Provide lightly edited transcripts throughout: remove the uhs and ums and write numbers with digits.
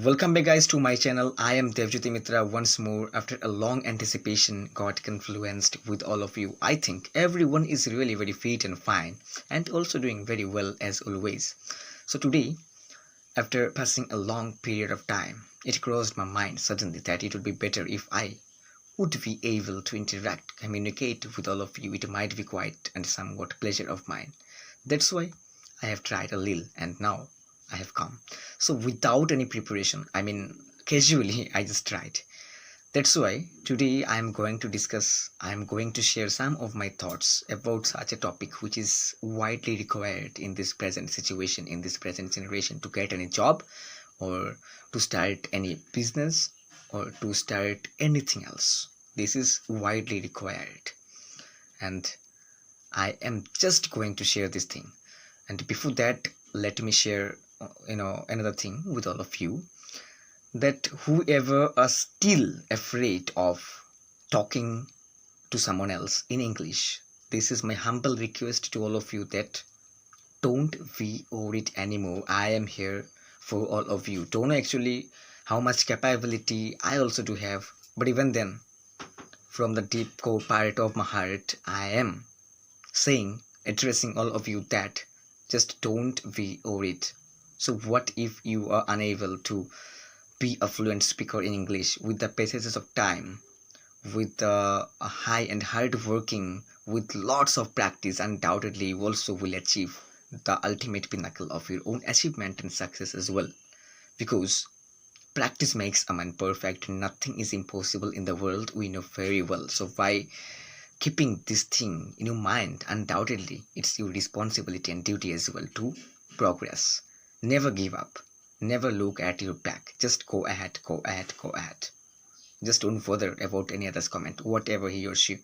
Welcome back guys to my channel. I am Debojyoti Mitra once more after a long anticipation got confluenced with all of you. I think everyone is really very fit and fine and also doing very well as always. So today, after passing a long period of time, it crossed my mind suddenly that it would be better if I would be able to interact, communicate with all of you. It might be quite and somewhat pleasure of mine. That's why I have tried a little and now I have come. So without any preparation, casually, I just tried. That's why today I am going to share some of my thoughts about such a topic which is widely required in this present situation, in this present generation to get any job or to start any business or to start anything else. This is widely required. And I am just going to share this thing. And before that, let me share another thing with all of you, that whoever are still afraid of talking to someone else in English, this is my humble request to all of you that don't be worried anymore. I am here for all of you. Don't know actually how much capability I also do have, but even then, from the deep core part of my heart, I am addressing all of you that just don't be worried. So what if you are unable to be a fluent speaker in English? With the passages of time, with a high and hard working, with lots of practice, undoubtedly you also will achieve the ultimate pinnacle of your own achievement and success as well. Because practice makes a man perfect. Nothing is impossible in the world, we know very well. So by keeping this thing in your mind, undoubtedly it's your responsibility and duty as well to progress. Never give up, never look at your back, just go ahead, go ahead, go ahead. Just don't bother about any other's comment, whatever he or she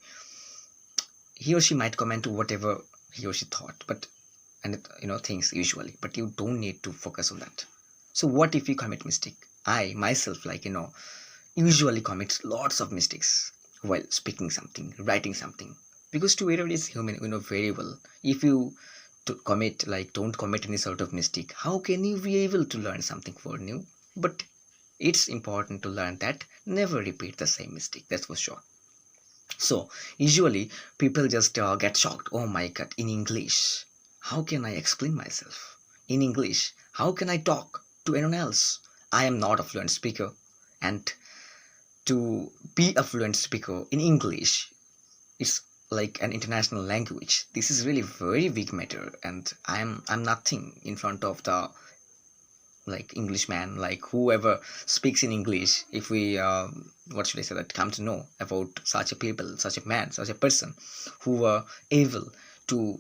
might comment to whatever he or she thought, but things usually, but you don't need to focus on that. So what if you commit mistake? I myself usually commit lots of mistakes while speaking something, writing something, because to error is human, we know very well. If you don't commit any sort of mistake, how can you be able to learn something for new? But it's important to learn that never repeat the same mistake, that's for sure. So usually people just get shocked. Oh my god, in English how can I explain myself? In English how can I talk to anyone else? I am not a fluent speaker, and to be a fluent speaker in English is like an international language. This is really very big matter, and I'm nothing in front of the Englishman, like whoever speaks in English. If we what should I say, that come to know about such a people, such a man, such a person who were able to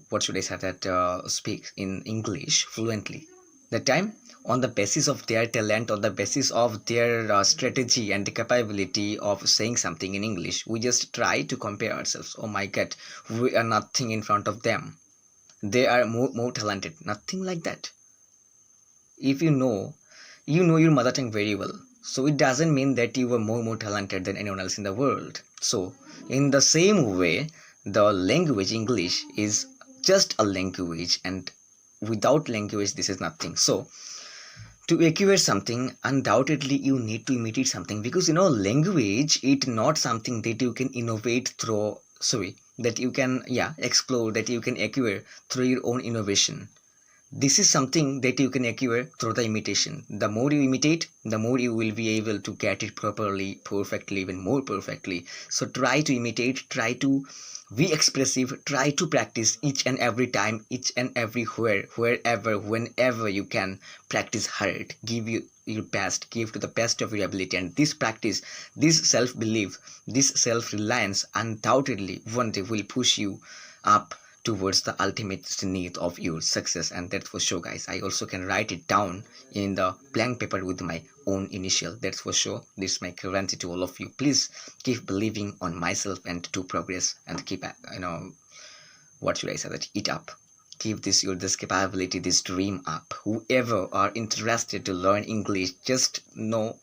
what should I say that speak in English fluently, that time on the basis of their talent, on the basis of their strategy and the capability of saying something in English, we just try to compare ourselves. Oh my god, we are nothing in front of them, they are more talented. Nothing like that. If you know your mother tongue very well, so it doesn't mean that you were more talented than anyone else in the world. So in the same way, the language English is just a language, and without language this is nothing. So to acquire something, undoubtedly you need to imitate something, because language it not something that you can innovate through, sorry, that you can explore, that you can acquire through your own innovation. This is something that you can acquire through the imitation. The more you imitate, the more you will be able to get it properly, perfectly, even more perfectly. So try to imitate, try to be expressive, try to practice each and every time, each and everywhere, wherever, whenever you can. Practice hard, give your best, give to the best of your ability. And this practice, this self-belief, this self-reliance undoubtedly one day will push you up towards the ultimate destiny of your success. And that's for sure guys. I also can write it down in the blank paper with my own initial, that's for sure. This is my guarantee to all of you. Please keep believing on myself and to progress, and keep what should I say, that eat up, keep this capability, this dream up. Whoever are interested to learn English, just no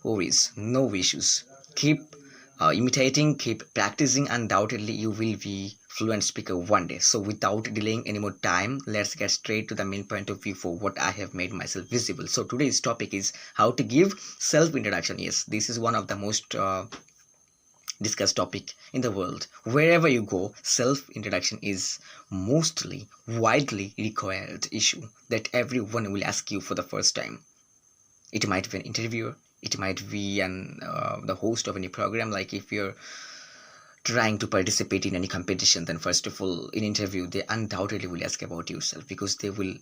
worries, no issues, keep imitating, keep practicing. Undoubtedly you will be fluent speaker one day. So without delaying any more time, let's get straight to the main point of view for what I have made myself visible. So today's topic is how to give self introduction. Yes, this is one of the most discussed topic in the world. Wherever you go, self introduction is mostly widely required issue that everyone will ask you for the first time. It might be an interviewer, it might be the host of any program. Like if you're trying to participate in any competition, then first of all in interview they undoubtedly will ask about yourself, because they will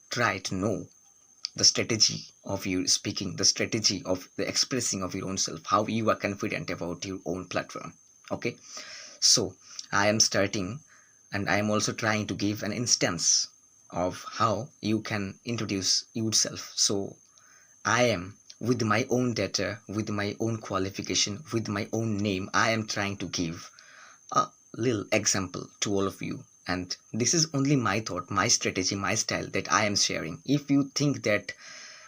try to know the strategy of you speaking, the strategy of the expressing of your own self, how you are confident about your own platform. Okay, so I am starting, and I am also trying to give an instance of how you can introduce yourself. So I am, with my own data, with my own qualification, with my own name, I am trying to give a little example to all of you. And this is only my thought, my strategy, my style that I am sharing. If you think that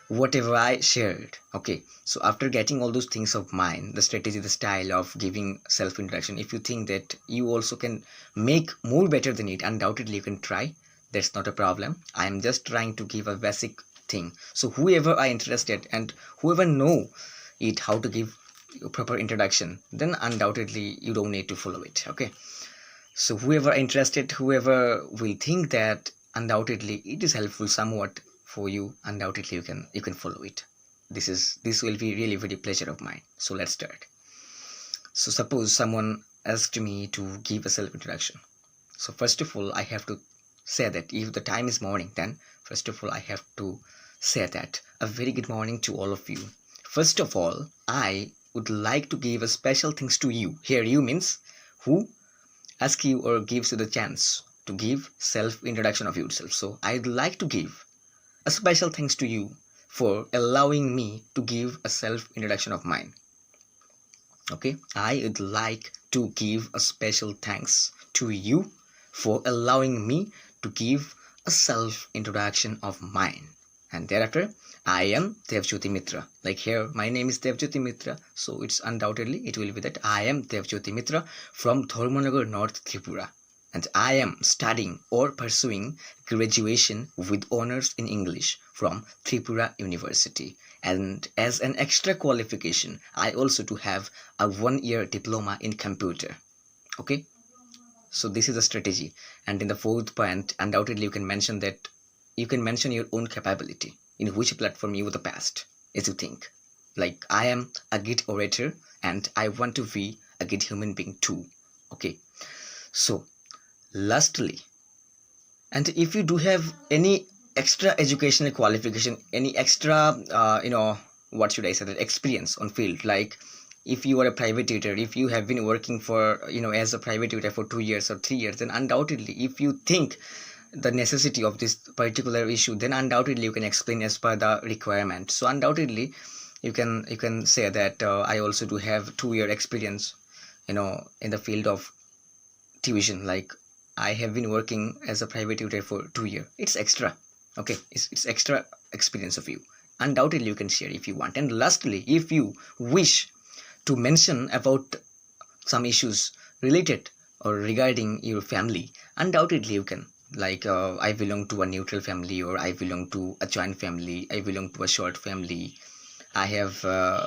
whatever I shared, okay, so after getting all those things of mine, the strategy, the style of giving self introduction, if you think that you also can make more better than it, undoubtedly you can try. That's not a problem. I am just trying to give a basic thing. So whoever are interested and whoever know it how to give a proper introduction, then undoubtedly you don't need to follow it. Okay, so whoever interested, whoever will think that undoubtedly it is helpful somewhat for you, undoubtedly you can follow it. This will be really very pleasure of mine. So let's start. So suppose someone asked me to give a self introduction. So first of all I have to say that if the time is morning, then first of all I have to say that a very good morning to all of you. First of all, I would like to give a special thanks to you. Here you means who ask you or gives you the chance to give self introduction of yourself. So I'd like to give a special thanks to you for allowing me to give a self introduction of mine. Okay, I would like to give a special thanks to you for allowing me to give a self introduction of mine. And thereafter, I am Debojyoti Mitra. Like here, my name is Debojyoti Mitra, so it's undoubtedly it will be that I am Debojyoti Mitra from Dharmanagar, North Tripura, and I am studying or pursuing graduation with honors in English from Tripura University. And as an extra qualification, I also do have a 1-year diploma in computer. Okay, so this is a strategy. And in the fourth point, undoubtedly you can mention that you can mention your own capability, in which platform you were the best, as you think. Like I am a good orator and I want to be a good human being too. Okay, so lastly, and if you do have any extra educational qualification, any extra what should I say, that experience on field, like if you are a private tutor, if you have been working for as a private tutor for 2 years or 3 years, then undoubtedly if you think the necessity of this particular issue, then undoubtedly you can explain as per the requirement. So undoubtedly you can say that I also do have 2-year experience in the field of tuition. Like I have been working as a private tutor for 2 years. It's extra. Okay, it's extra experience of you. Undoubtedly you can share if you want. And lastly, if you wish to mention about some issues related or regarding your family, undoubtedly you can. Like I belong to a neutral family, or I belong to a joint family, I belong to a short family. I have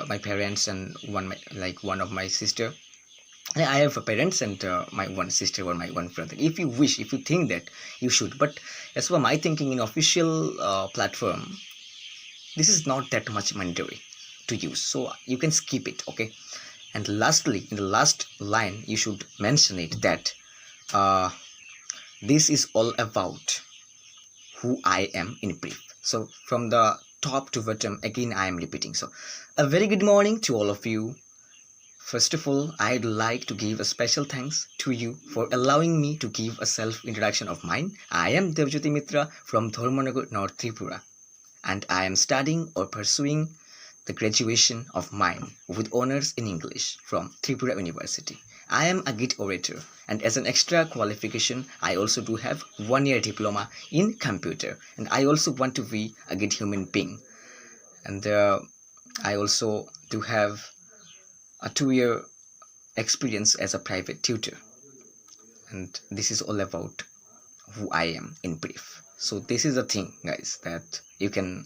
my parents and one of my sister. I have a parents and my one sister or my one brother. If you wish, if you think that, you should. But as for my thinking, in official platform, this is not that much mandatory to use, so you can skip it. Okay, and lastly, in the last line you should mention it that this is all about who I am in brief. So from the top to bottom, again I am repeating. So a very good morning to all of you. First of all, I'd like to give a special thanks to you for allowing me to give a self introduction of mine. I am Debojyoti Mitra from Dharmanagar, North Tripura, and I am studying or pursuing the graduation of mine with honors in English from Tripura University. I am a good orator, and as an extra qualification, I also do have 1-year diploma in computer, and I also want to be a good human being. And I also do have a 2-year experience as a private tutor. and this is all about who I am in brief. So this is the thing, guys, that you can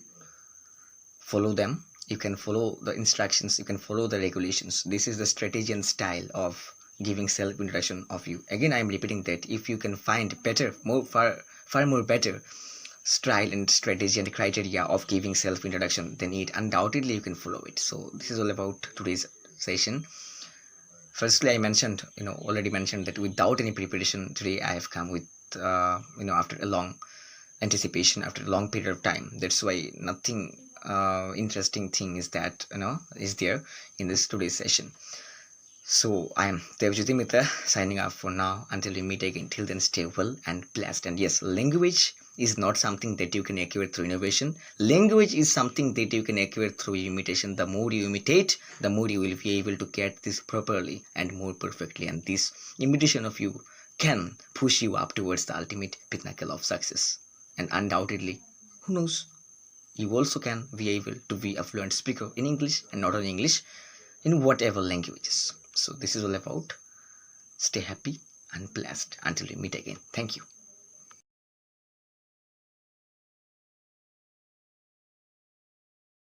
follow them, you can follow the instructions, you can follow the regulations. This is the strategy and style of giving self introduction of you. Again, I am repeating that if you can find better, far more better style and strategy and criteria of giving self introduction, then it undoubtedly you can follow it. So this is all about today's session. Firstly, I mentioned, already mentioned that without any preparation, today I have come with, after a long anticipation, after a long period of time. That's why nothing interesting thing is that, is there in this today's session. So I am Debojyoti Mitra signing off for now. Until we meet again, till then stay well and blessed. And yes, language is not something that you can acquire through innovation. Language is something that you can acquire through imitation. The more you imitate, the more you will be able to get this properly and more perfectly. And this imitation of you can push you up towards the ultimate pinnacle of success. And undoubtedly, who knows, you also can be able to be a fluent speaker in English, and not only English, in whatever languages. So this is all about stay happy and blessed until we meet again. Thank you.